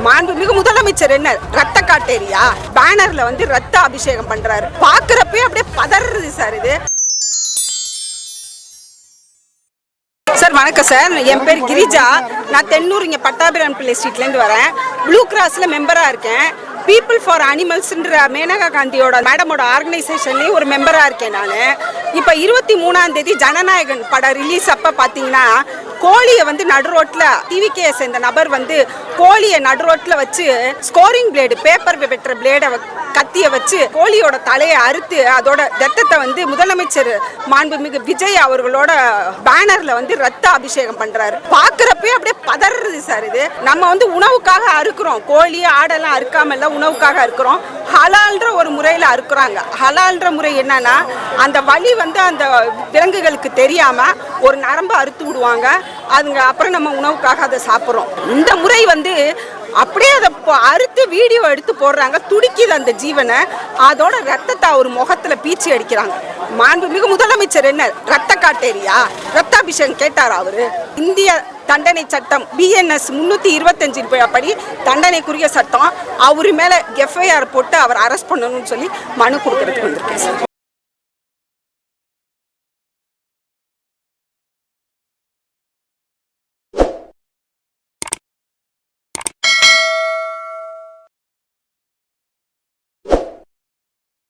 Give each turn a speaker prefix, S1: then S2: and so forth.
S1: மாண்புமிகு முதலமைச்சர் என்ன ரத்த காட்டேரியா பேனர்ல வந்து ரத்த அபிஷேகம் பண்றாரு. பாக்குறப்பே அப்படியே பதறது சார். இது சார் வணக்கம் சார், என் பேர் கிரிஜா. நான் தென்னூர் இங்கே பட்டாபிரான் பிள்ளை ஸ்ட்ரீட்லேருந்து வரேன். ப்ளூ கிராஸில் மெம்பராக இருக்கேன். பீப்புள் ஃபார் அனிமல்ஸ்ன்ற மேனகா காந்தியோட மேடமோட ஆர்கனைசேஷன்லேயும் ஒரு மெம்பராக இருக்கேன் நான். இப்போ 23ஆம் தேதி ஜனநாயகன் படம் ரிலீஸ் அப்போ பார்த்தீங்கன்னா கோழியை வந்து நடுரோட்டில் டிவிகே சேர்ந்த நபர் வந்து கோழியை நடுரோட்டில் வச்சு ஸ்கோரிங் பிளேடு பேப்பர் வெட்டுற பிளேடை கத்தியை வச்சு கோழியோட தலையை அறுத்து அதோட ரத்தத்தை வந்து முதலமைச்சர் மாண்புமிகு விஜய் அவர்களோட பேனர்ல வந்து ரத்த அபிஷேகம் பண்றாரு. பாக்குறப்பே அப்படியே பதறது சார். இது நம்ம வந்து உணவுக்காக அறுக்கிறோம், கோழி ஆடெல்லாம் அறுக்காம இல்ல, உணவுக்காக அறுக்கிறோம். ஹலால்ன்ற ஒரு முறையில் அறுக்குறாங்க. ஹலால்ன்ற முறை என்னன்னா அந்த வலி வந்து அந்த விலங்குகளுக்கு தெரியாம ஒரு நரம்பு அறுத்து விடுவாங்க. அதுங்க அப்புறம் நம்ம உணவுக்காக அதை சாப்பிட்றோம். இந்த முறை வந்து அப்படியே அதை அறுத்து வீடியோ எடுத்து போடுறாங்க. துடிக்குது அந்த ஜீவனை. அதோட ரத்தத்தை ஒரு முகத்துல பீச்சி அடிக்கிறாங்க. மாண்புமிகு முதலமைச்சர் என்ன ரத்த காட்டேரியா ரத்தாபிஷேகம் கேட்டார் அவரு. இந்திய தண்டனை சட்டம் BNS 325 படி தண்டனைக்குரிய சட்டம். அவரு மேல FIR போட்டு அவர் அரெஸ்ட் பண்ணணும்னு சொல்லி மனு கொடுக்கறதுக்கு வந்திருக்கேன் சார்.